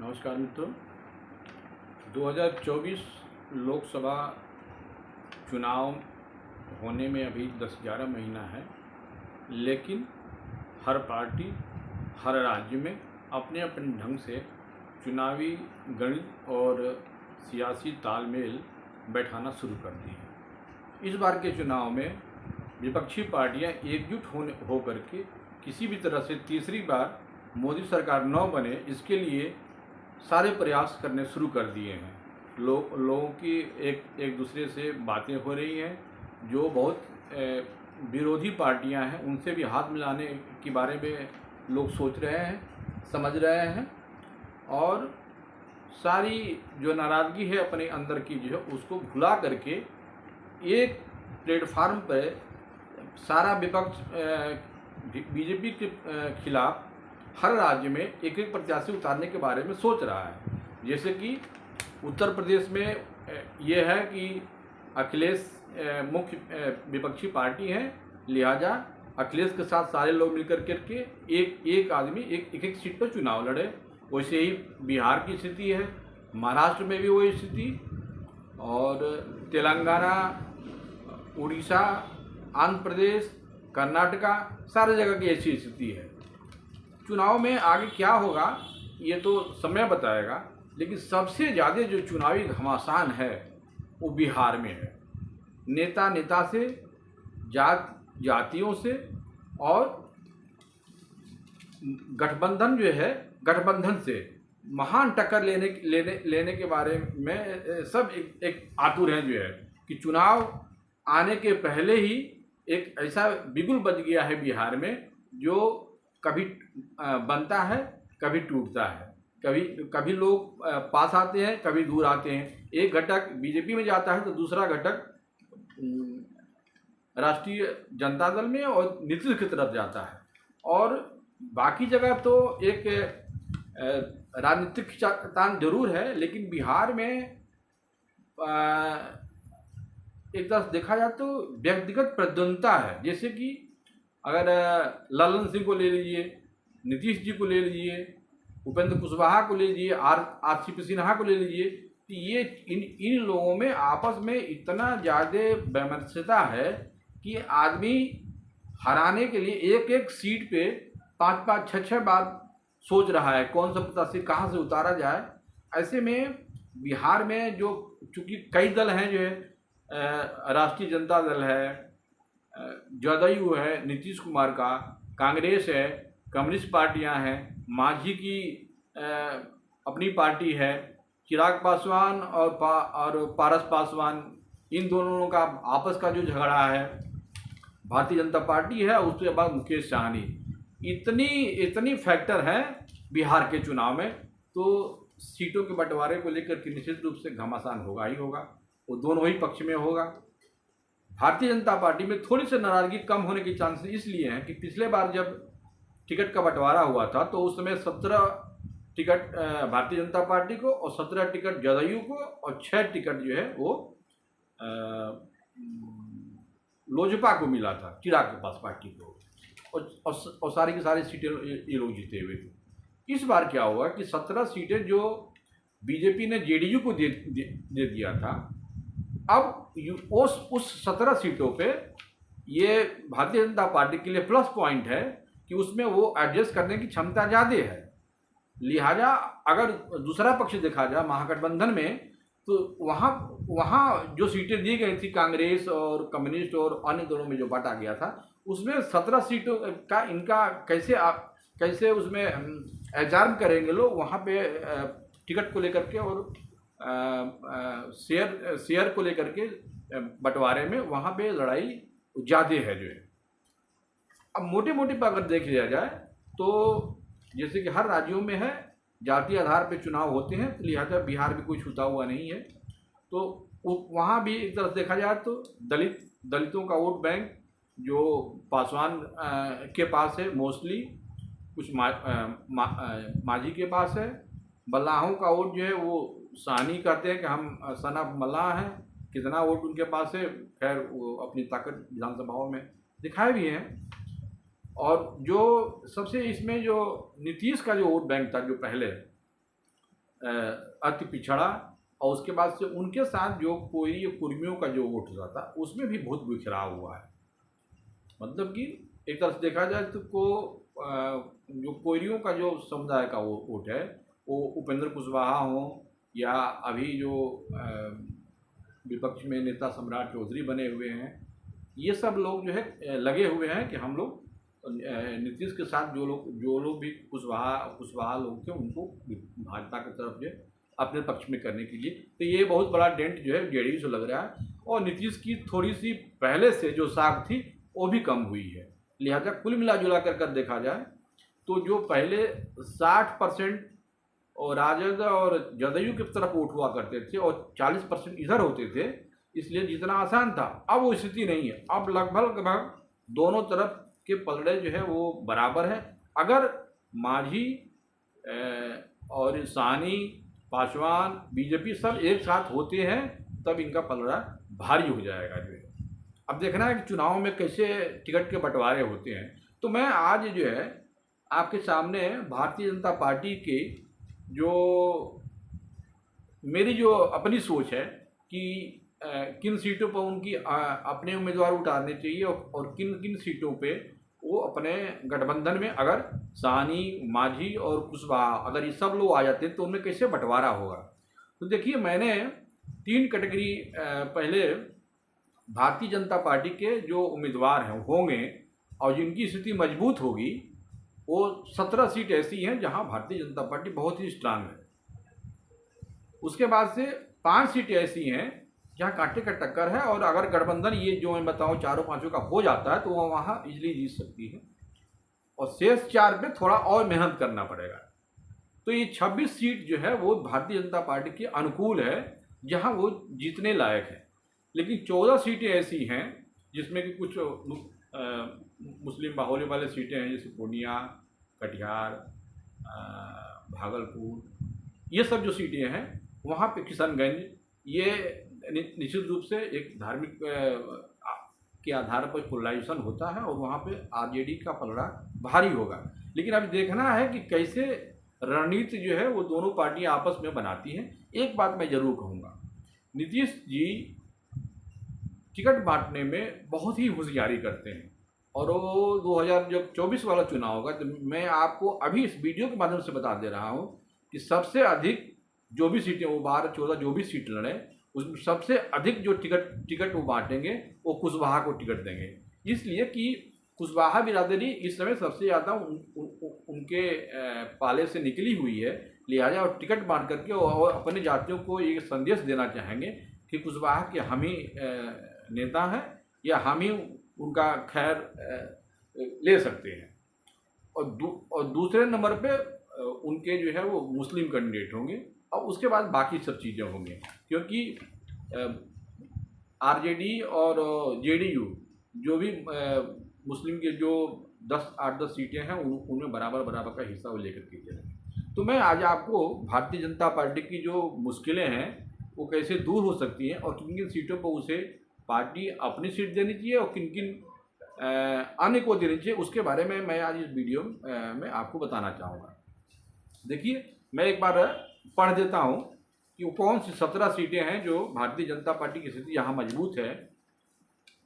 नमस्कार मित्रों। 2024 लोकसभा चुनाव होने में अभी 10-11 महीना है, लेकिन हर पार्टी हर राज्य में अपने अपने ढंग से चुनावी गणित और सियासी तालमेल बैठाना शुरू कर दी है। इस बार के चुनाव में विपक्षी पार्टियां एकजुट होकर के किसी भी तरह से तीसरी बार मोदी सरकार न बने, इसके लिए सारे प्रयास करने शुरू कर दिए हैं। लोगों की एक दूसरे से बातें हो रही हैं। जो बहुत विरोधी पार्टियां हैं उनसे भी हाथ मिलाने के बारे में लोग सोच रहे हैं, समझ रहे हैं, और सारी जो नाराज़गी है अपने अंदर की जो है उसको भुला करके एक प्लेटफार्म पर सारा विपक्ष बीजेपी के खिलाफ हर राज्य में एक एक प्रत्याशी उतारने के बारे में सोच रहा है। जैसे कि उत्तर प्रदेश में ये है कि अखिलेश मुख्य विपक्षी पार्टी है, लिहाजा अखिलेश के साथ सारे लोग मिलकर के एक आदमी एक सीट पर चुनाव लड़े। वैसे ही बिहार की स्थिति है, महाराष्ट्र में भी वही स्थिति, और तेलंगाना, उड़ीसा, आंध्र प्रदेश, कर्नाटका, सारे जगह की ऐसी स्थिति है। चुनाव में आगे क्या होगा ये तो समय बताएगा, लेकिन सबसे ज़्यादा जो चुनावी घमासान है वो बिहार में है। नेता से, जातियों से, और गठबंधन से महान टक्कर लेने के बारे में सब एक आतुर हैं जो है कि चुनाव आने के पहले ही एक ऐसा बिगुल बज गया है बिहार में जो कभी बनता है, कभी टूटता है। कभी लोग पास आते हैं, कभी दूर आते हैं। एक घटक बीजेपी में जाता है तो दूसरा घटक राष्ट्रीय जनता दल में और नीतीश की तरफ जाता है। और बाकी जगह तो एक राजनीतिक खींचातान जरूर है, लेकिन बिहार में एक तरह देखा जाए तो व्यक्तिगत प्रतिद्वंदिता है। जैसे कि अगर ललन सिंह को ले लीजिए, नीतीश जी को ले लीजिए, उपेंद्र कुशवाहा को ले लीजिए, आरसीपी सिन्हा को ले लीजिए, तो ये इन लोगों में आपस में इतना ज़्यादा वैमनस्यता है कि आदमी हराने के लिए एक एक सीट पे 5-5, 6-6 बार सोच रहा है कौन सा प्रत्याशी कहाँ से उतारा जाए। ऐसे में बिहार में जो चूँकि कई दल हैं, जो है राष्ट्रीय जनता दल है, जदयू है नीतीश कुमार का, कांग्रेस है, कम्युनिस्ट पार्टियां हैं, मांझी की अपनी पार्टी है, चिराग पासवान और पारस पासवान, इन दोनों का आपस का जो झगड़ा है, भारतीय जनता पार्टी है, उसके बाद मुकेश सहनी, इतनी फैक्टर है बिहार के चुनाव में। तो सीटों के बंटवारे को लेकर के निश्चित रूप से घमासान होगा ही होगा, वो दोनों ही पक्ष में होगा। भारतीय जनता पार्टी में थोड़ी सी नाराजगी कम होने के चांसेस इसलिए हैं कि पिछले बार जब टिकट का बंटवारा हुआ था तो उस समय 17 टिकट भारतीय जनता पार्टी को और 17 टिकट जदयू को और 6 टिकट जो है वो लोजपा को मिला था, चिराग के पास पार्टी को, और सारी की सारी सीटें ये लोग जीते हुए थे। इस बार क्या हुआ कि 17 सीटें जो बीजेपी ने जेडीयू को दे दिया था, अब उस 17 सीटों पे ये भारतीय जनता पार्टी के लिए प्लस पॉइंट है कि उसमें वो एडजस्ट करने की क्षमता ज़्यादा है। लिहाजा अगर दूसरा पक्ष देखा जाए महागठबंधन में, तो वहाँ जो सीटें दी गई थी कांग्रेस और कम्युनिस्ट और अन्य दोनों में जो बांटा गया था, उसमें 17 सीटों का इनका कैसे उसमें एग्जाम करेंगे लोग वहाँ पे टिकट को लेकर के और शेयर को लेकर के बंटवारे में वहाँ पे लड़ाई ज़्यादा है जो है। अब मोटे पर अगर देख लिया जाए तो जैसे कि हर राज्यों में है, जातीय आधार पे चुनाव होते हैं, तो लिहाजा बिहार भी कोई छूटा हुआ नहीं है। तो वहाँ भी एक तरफ देखा जाए तो दलितों का वोट बैंक जो पासवान के पास है, मोस्टली कुछ मांझी के पास है। मल्लाहों का वोट जो है वो सहनी कहते हैं कि हम सन ऑफ मल्लाह हैं, कितना वोट उनके पास है, खैर वो अपनी ताकत विधानसभाओं में दिखाए भी हैं। और जो सबसे इसमें जो नीतीश का जो वोट बैंक था जो पहले, अति पिछड़ा, और उसके बाद से उनके साथ जो कोई कुर्मियों का जो वोट होता था उसमें भी बहुत बिखराव हुआ है। मतलब कि एक तरह से देखा जाए तो जो कोयरियों का जो समुदाय का वो वोट है, वो उपेंद्र कुशवाहा हो या अभी जो विपक्ष में नेता सम्राट चौधरी बने हुए हैं, ये सब लोग जो है लगे हुए हैं कि हम लोग नीतीश के साथ जो लोग भी कुशवाहा लोग थे उनको भाजपा की तरफ जो अपने पक्ष में करने के लिए। तो ये बहुत बड़ा डेंट जो है जेडीयू से लग रहा है, और नीतीश की थोड़ी सी पहले से जो साख थी वो भी कम हुई है। लिहाजा कुल मिला जुला कर देखा जाए तो जो पहले 60% और राजद और जदयू की तरफ वोट हुआ करते थे और 40% इधर होते थे, इसलिए जितना आसान था अब वो स्थिति नहीं है। अब लगभग दोनों तरफ के पलड़े जो है वो बराबर है। अगर मांझी और साहनी, पासवान, बीजेपी सब एक साथ होते हैं तब इनका पलड़ा भारी हो जाएगा जो है। अब देखना है कि चुनाव में कैसे टिकट के बंटवारे होते हैं। तो मैं आज जो है आपके सामने भारतीय जनता पार्टी के जो मेरी जो अपनी सोच है कि किन सीटों पर उनकी अपने उम्मीदवार उतारने चाहिए और किन किन सीटों पे वो अपने गठबंधन में अगर साहनी, मांझी और कुशवाहा अगर ये सब लोग आ जाते हैं तो उनमें कैसे बंटवारा होगा। तो देखिए, मैंने 3 कैटेगरी पहले भारतीय जनता पार्टी के जो उम्मीदवार हैं होंगे और जिनकी स्थिति मजबूत होगी, वो 17 सीट ऐसी हैं जहां भारतीय जनता पार्टी बहुत ही स्ट्रांग है। उसके बाद से 5 सीटें ऐसी हैं जहां कांटे का टक्कर है, और अगर गठबंधन ये जो मैं बताऊं चारों पांचों का हो जाता है तो वह वहां इजीली जीत सकती है, और शेष 4 पे थोड़ा और मेहनत करना पड़ेगा। तो ये 26 सीट जो है वो भारतीय जनता पार्टी के अनुकूल है, जहां वो जीतने लायक है। लेकिन 14 सीटें ऐसी हैं जिसमें कि कुछ मुस्लिम बाहुल्य वाले सीटें हैं, जैसे पूर्णिया, कटिहार, भागलपुर, ये सब जो सीटें हैं वहाँ पे किशनगंज, ये निश्चित रूप से एक धार्मिक के आधार पर पोलराइजेशन होता है और वहाँ पे आरजेडी का पलड़ा भारी होगा। लेकिन अभी देखना है कि कैसे रणनीति जो है वो दोनों पार्टियां आपस में बनाती हैं। एक बात मैं जरूर कहूँगा, नीतीश जी टिकट बांटने में बहुत ही होशियारी करते हैं, और वो 2024 वाला चुनाव होगा तो मैं आपको अभी इस वीडियो के माध्यम से बता दे रहा हूँ कि सबसे अधिक जो भी सीटें वो 12-14 जो भी सीट लड़े उसमें सबसे अधिक जो टिकट वो बांटेंगे वो कुशवाहा को टिकट देंगे। इसलिए कि कुशवाहा बिरादरी इस समय सबसे ज़्यादा उनके पाले से निकली हुई है, लिहाजा वो टिकट बांट करके और अपने जातियों को ये संदेश देना चाहेंगे कि कुशवाहा के हम ही नेता हैं या हम ही उनका खैर ले सकते हैं। और दूसरे नंबर पे उनके जो है वो मुस्लिम कैंडिडेट होंगे, और उसके बाद बाकी सब चीज़ें होंगी, क्योंकि आरजेडी और जेडीयू जो भी मुस्लिम के जो 8-10 सीटें हैं उनमें बराबर का हिस्सा वो लेकर के चलेंगे। तो मैं आज आपको भारतीय जनता पार्टी की जो मुश्किलें हैं वो कैसे दूर हो सकती हैं और किन किन सीटों पर उसे पार्टी अपनी सीट देनी चाहिए और किन किन अन्य को देनी चाहिए, उसके बारे में मैं आज इस वीडियो में आपको बताना चाहूँगा। देखिए, मैं एक बार पढ़ देता हूँ कि कौन सी 17 सीटें हैं जो भारतीय जनता पार्टी की स्थिति यहाँ मजबूत है।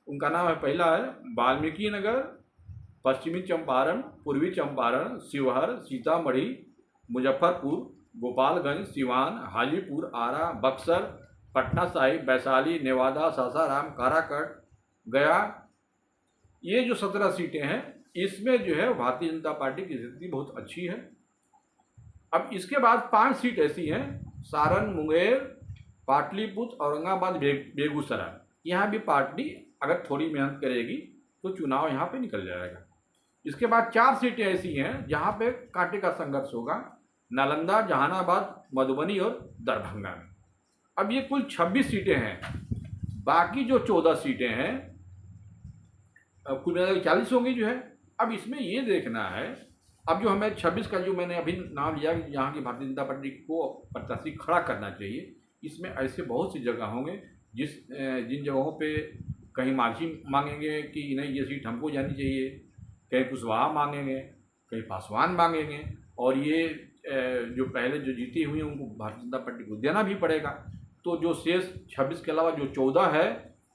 उनका नाम है, पहला है वाल्मीकि नगर, पश्चिमी चंपारण, पूर्वी चंपारण, शिवहर, सीतामढ़ी, मुजफ्फरपुर, गोपालगंज, सिवान, हाजीपुर, आरा, बक्सर, पटना साहिब, वैशाली, नेवादा, सासाराम, काराकट, गया। ये जो 17 सीटें हैं इसमें जो है भारतीय जनता पार्टी की स्थिति बहुत अच्छी है। अब इसके बाद 5 सीट ऐसी हैं, सारण, मुंगेर, पाटलिपुत्र, औरंगाबाद, बेगूसराय। यहाँ भी पार्टी अगर थोड़ी मेहनत करेगी तो चुनाव यहाँ पे निकल जाएगा। इसके बाद 4 सीटें ऐसी हैं जहाँ पे कांटे का संघर्ष होगा, नालंदा, जहानाबाद, मधुबनी और दरभंगा में। अब ये कुल 26 सीटें हैं। बाकी जो 14 सीटें हैं कुल मिलाकर 40 होंगी जो है। अब इसमें ये देखना है, अब जो हमें 26 का जो मैंने अभी नाम लिया कि यहाँ की भारतीय जनता पार्टी को प्रत्याशी खड़ा करना चाहिए, इसमें ऐसे बहुत सी जगह होंगे जिन जगहों पे कहीं मांझी मांगेंगे कि नहीं ये सीट हमको जानी चाहिए, कहीं कुशवाहा मांगेंगे, कहीं पासवान मांगेंगे, और ये जो पहले जो जीती हुई हैं उनको भारतीय जनता पार्टी को देना भी पड़ेगा। तो जो शेष 26 के अलावा जो 14 है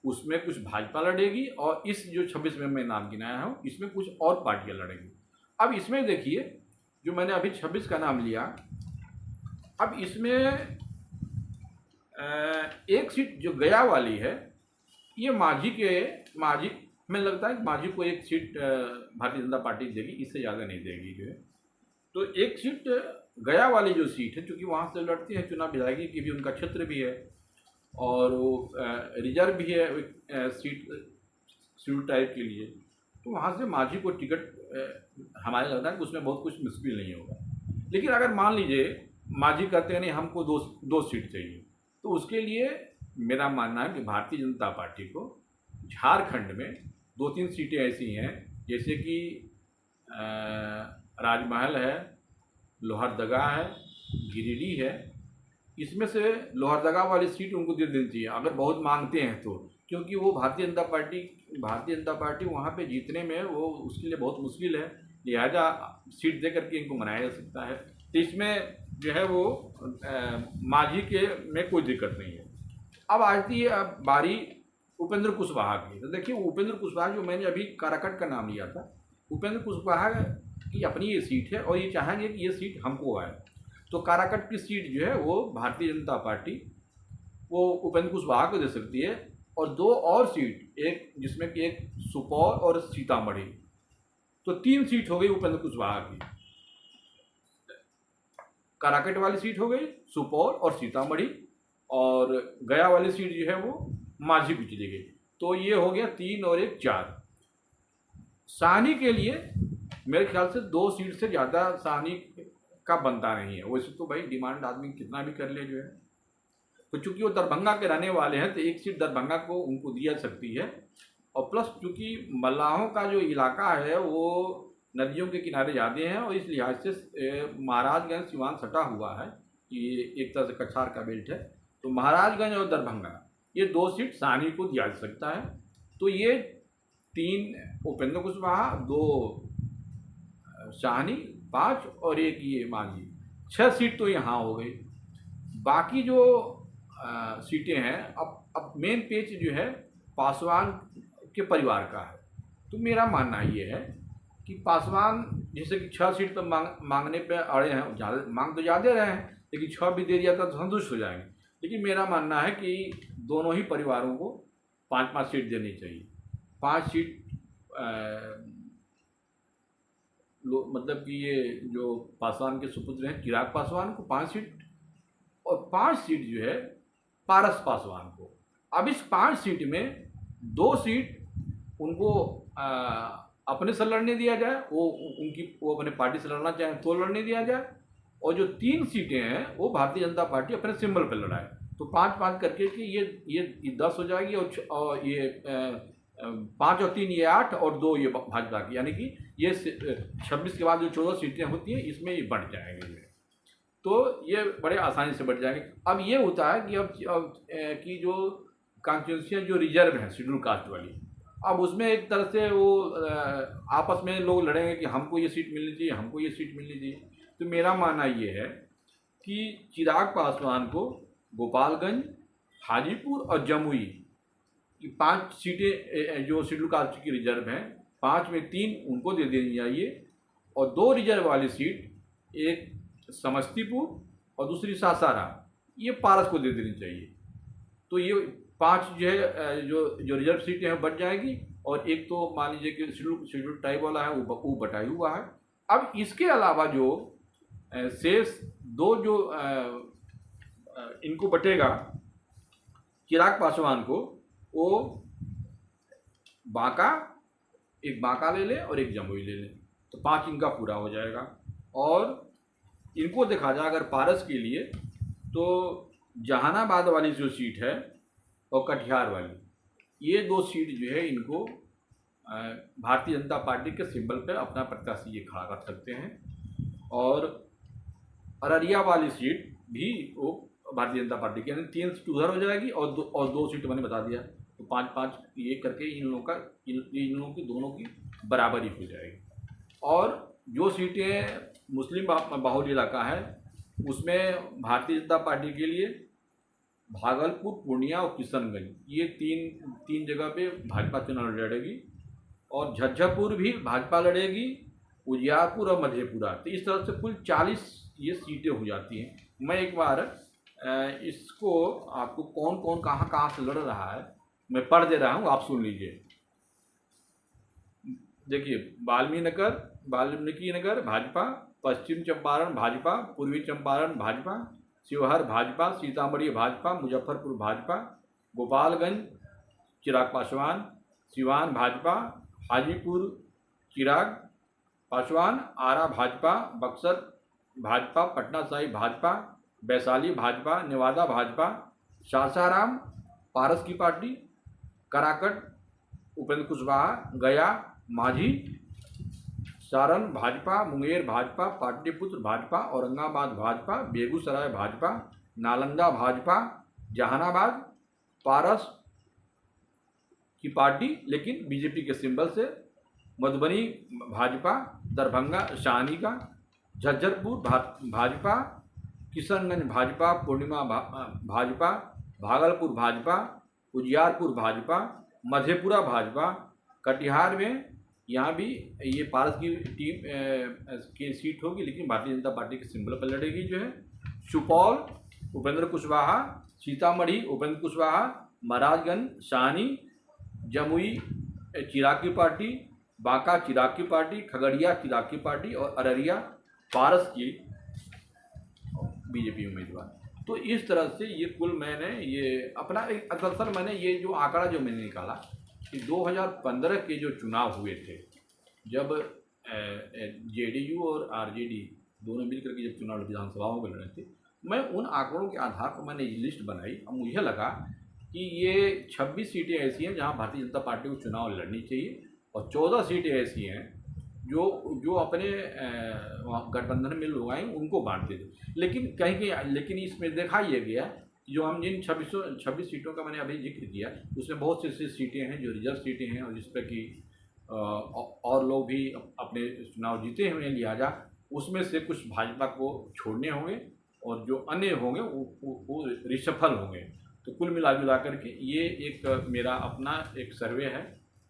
उसमें कुछ भाजपा लड़ेगी और इस जो 26 में मैं नाम गिनाया हूँ इसमें कुछ और पार्टियां लड़ेंगी। अब इसमें देखिए जो मैंने अभी 26 का नाम लिया, अब इसमें एक सीट जो गया वाली है ये माझी में लगता है कि माझी को एक सीट भारतीय जनता पार्टी देगी, इससे ज़्यादा नहीं देगी जो है। तो एक सीट गया वाली जो सीट है चूँकि वहाँ से लड़ती है चुनाव विधायकी की भी उनका क्षेत्र भी है और वो रिजर्व भी है सीट शेड्यूल टाइप के लिए, तो वहाँ से माझी को टिकट हमारे लगता है कि उसमें बहुत कुछ मुश्किल नहीं होगा। लेकिन अगर मान लीजिए माझी कहते हैं नहीं हमको दो सीट चाहिए, तो उसके लिए मेरा मानना है कि भारतीय जनता पार्टी को झारखंड में 2-3 सीटें ऐसी हैं जैसे कि राजमहल है, लोहरदगा है, गिरिडीह है, इसमें से लोहरदगा वाली सीट उनको दे देनी चाहिए अगर बहुत मांगते हैं तो, क्योंकि वो भारतीय जनता पार्टी वहाँ पे जीतने में वो उसके लिए बहुत मुश्किल है, लिहाजा सीट दे करके इनको मनाया जा सकता है। तो इसमें जो है वो माझी के में कोई दिक्कत नहीं है। अब आती है बारी उपेंद्र कुशवाहा की। तो देखिए उपेंद्र कुशवाहा जो मैंने अभी काराकट का नाम लिया था, उपेंद्र कुशवाहा की अपनी ये सीट है और ये चाहेंगे कि ये सीट हमको आए, तो काराकट की सीट जो है वो भारतीय जनता पार्टी वो उपेंद्र कुशवाहा को दे सकती है और 2 और सीट, एक जिसमें कि एक सुपौल और सीतामढ़ी, तो 3 सीट हो गई उपेंद्र कुशवाहा की। काराकट वाली सीट हो गई, सुपौल और सीतामढ़ी, और गया वाली सीट जो है वो माझी को चली गई। तो ये हो गया 3 और 1 4। साहनी के लिए मेरे ख्याल से 2 सीट से ज़्यादा साहनी का बनता नहीं है। वैसे तो भाई डिमांड आदमी कितना भी कर ले जो है, तो चूंकि वो दरभंगा के रहने वाले हैं तो 1 सीट दरभंगा को उनको दी जा सकती है। और प्लस चूँकि मल्लाहों का जो इलाका है वो नदियों के किनारे ज़्यादा हैं और इस लिहाज से महाराजगंज सिवान सटा हुआ है, ये एक तरह से कछार का बेल्ट है, तो महाराजगंज और दरभंगा ये 2 सीट साहनी को दिया जा सकता है। तो ये 3 उपेंद्र कुशवाहा, 2 साहनी, 5 और 1 ये माझी, 6 सीट तो यहाँ हो गई। बाकी जो सीटें हैं, अब मेन पेच जो है पासवान के परिवार का है। तो मेरा मानना ये है कि पासवान जैसे कि 6 सीट पर मांगने पे अड़े हैं, ज़्यादा मांग तो ज़्यादा रहे हैं लेकिन 6 भी दे दिया तो संतुष्ट हो जाएंगे। लेकिन मेरा मानना है कि दोनों ही परिवारों को 5-5 सीट देनी चाहिए। 5 सीट मतलब कि ये जो पासवान के सुपुत्र हैं चिराग पासवान को 5 सीट और 5 सीट जो है पारस पासवान को। अब इस 5 सीट में 2 सीट उनको अपने से लड़ने दिया जाए, वो अपने पार्टी से लड़ना चाहें तो लड़ने दिया जाए, और जो 3 सीटें हैं वो भारतीय जनता पार्टी अपने सिंबल पर लड़ाए। तो 5-5 करके कि ये 10 हो जाएगी और ये 5 और 3 ये 8 और 2 ये भाजपा की, यानी कि ये 26 के बाद जो 14 सीटें होती हैं इसमें ये बढ़ जाएंगे, तो ये बड़े आसानी से बढ़ जाएंगे। अब ये होता है कि अब कि जो कॉन्स्टिट्यूंसियाँ जो रिजर्व हैं शेड्यूल कास्ट वाली, अब उसमें एक तरह से वो आपस में लोग लड़ेंगे कि हमको ये सीट मिलनी चाहिए, हमको ये सीट मिलनी चाहिए। तो मेरा मानना ये है कि चिराग पासवान को गोपालगंज, हाजीपुर और जमुई की 5 सीटें जो शेड्यूल कास्ट की रिजर्व हैं, 5 में 3 उनको दे देनी चाहिए और 2 रिजर्व वाली सीट, एक समस्तीपुर और दूसरी सासाराम, ये पारस को दे देनी चाहिए। तो ये 5 जो है जो रिजर्व सीटें हैं बढ़ जाएगी और एक तो मान लीजिए कि शेड्यूल टाइप वाला है वो बटाई हुआ है। अब इसके अलावा जो शेष 2 जो इनको बटेगा चिराग पासवान को, वो एक बांका ले ले और एक जमुई ले ले, तो 5 इनका पूरा हो जाएगा। और इनको देखा जाए अगर पारस के लिए तो जहानाबाद वाली जो सीट है और कटिहार वाली, ये 2 सीट जो है इनको भारतीय जनता पार्टी के सिंबल पर अपना प्रत्याशी ये खड़ा कर सकते हैं। और अररिया वाली सीट भी वो भारतीय जनता पार्टी की, यानी 3 सीट उधर हो जाएगी और 2 सीट मैंने बता दिया, तो 5-5 ये करके इन लोगों की दोनों की बराबरी हो जाएगी। और जो सीटें मुस्लिम बाहुल्य इलाका है, उसमें भारतीय जनता पार्टी के लिए भागलपुर, पूर्णिया और किशनगंज, ये तीन जगह पे भाजपा चुनाव लड़ेगी। और झज्जरपुर भी भाजपा लड़ेगी, उजियारपुर और मधेपुरा। तो इस तरह से कुल 40 ये सीटें हो जाती हैं। मैं एक बार इसको आपको कौन कौन कहाँ से लड़ रहा है मैं पढ़ दे रहा हूँ, आप सुन लीजिए। देखिए, वाल्मीकि नगर भाजपा, पश्चिम चंपारण भाजपा, पूर्वी चंपारण भाजपा, शिवहर भाजपा, सीतामढ़ी भाजपा, मुजफ्फरपुर भाजपा, गोपालगंज चिराग पासवान, सिवान भाजपा, हाजीपुर चिराग पासवान, आरा भाजपा, बक्सर भाजपा, पटना साहिब भाजपा, वैशाली भाजपा, नेवादा भाजपा, सासाराम पारस की पार्टी, कराकट उपेंद्र कुशवाहा, गया माझी, सारण भाजपा, मुंगेर भाजपा, पाटलिपुत्र भाजपा, औरंगाबाद भाजपा, बेगूसराय भाजपा, नालंदा भाजपा, जहानाबाद पारस की पार्टी लेकिन बीजेपी के सिंबल से, मधुबनी भाजपा, दरभंगा शाहनी का, झज्जरपुर भाजपा, किशनगंज भाजपा, पूर्णिमा भाजपा, भागलपुर भाजपा, उजियारपुर भाजपा, मधेपुरा भाजपा, कटिहार में यहाँ भी ये पारस की टीम की सीट होगी लेकिन भारतीय जनता पार्टी के सिंबल पर लड़ेगी जो है। सुपौल उपेंद्र कुशवाहा, सीतामढ़ी उपेंद्र कुशवाहा, महाराजगंज शाहनी, जमुई चिराग की पार्टी, बांका चिराग की पार्टी, खगड़िया चिराग की पार्टी और अररिया पारस की बीजेपी उम्मीदवार। तो इस तरह से ये कुल मैंने ये अपना दरअसल मैंने ये जो आंकड़ा जो मैंने निकाला कि 2015 के जो चुनाव हुए थे, जब जेडीयू और आरजेडी दोनों मिलकर के जब चुनाव विधानसभाओं में लड़े थे, मैं उन आंकड़ों के आधार पर मैंने ये लिस्ट बनाई और मुझे लगा कि ये 26 सीटें ऐसी हैं जहां भारतीय जनता पार्टी को चुनाव लड़नी चाहिए और 14 सीटें ऐसी हैं जो अपने गठबंधन में लोग आए उनको बांटते थे। लेकिन इसमें देखा ये गया जो हम जिन 26 सीटों का मैंने अभी जिक्र किया उसमें बहुत सी ऐसी सीटें हैं जो रिजर्व सीटें हैं और जिस पर कि और लोग भी अपने चुनाव जीते हुए हैं, लिहाजा उसमें से कुछ भाजपा को छोड़ने होंगे और जो अन्य होंगे वो रिशफल होंगे। तो कुल मिला जुला करके ये एक मेरा अपना एक सर्वे है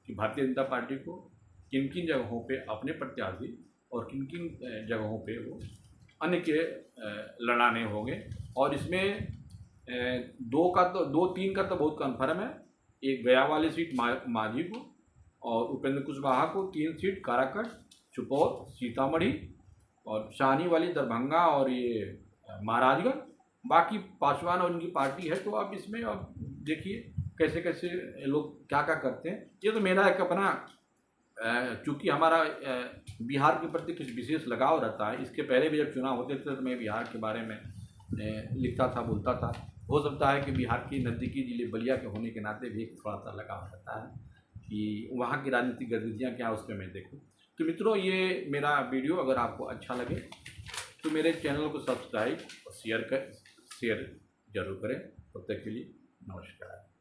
कि भारतीय जनता पार्टी को किन किन जगहों पे अपने प्रत्याशी और किन किन जगहों पे वो अन्य के लड़ाने होंगे। और इसमें 2-3 का तो बहुत कन्फर्म है। एक गया वाली सीट माझी को और उपेंद्र कुशवाहा को 3 सीट काराकट, सुपौल, सीतामढ़ी और शाहनी वाली दरभंगा और ये महाराजगंज। बाकी पासवान और उनकी पार्टी है, तो अब इसमें अब देखिए कैसे कैसे लोग क्या क्या करते हैं। ये तो मेरा एक अपना चूँकि हमारा बिहार के प्रति कुछ विशेष लगाव रहता है। इसके पहले भी जब चुनाव होते थे तो मैं बिहार के बारे में लिखता था, बोलता था। हो सकता है कि बिहार की नज़दीकी जिले बलिया के होने के नाते भी एक थोड़ा सा लगाव रहता है कि वहाँ की राजनीतिक गतिविधियाँ क्या उस पर मैं देखूँ। तो मित्रों, ये मेरा वीडियो अगर आपको अच्छा लगे तो मेरे चैनल को सब्सक्राइब और शेयर जरूर करें। तब तक के लिए नमस्कार।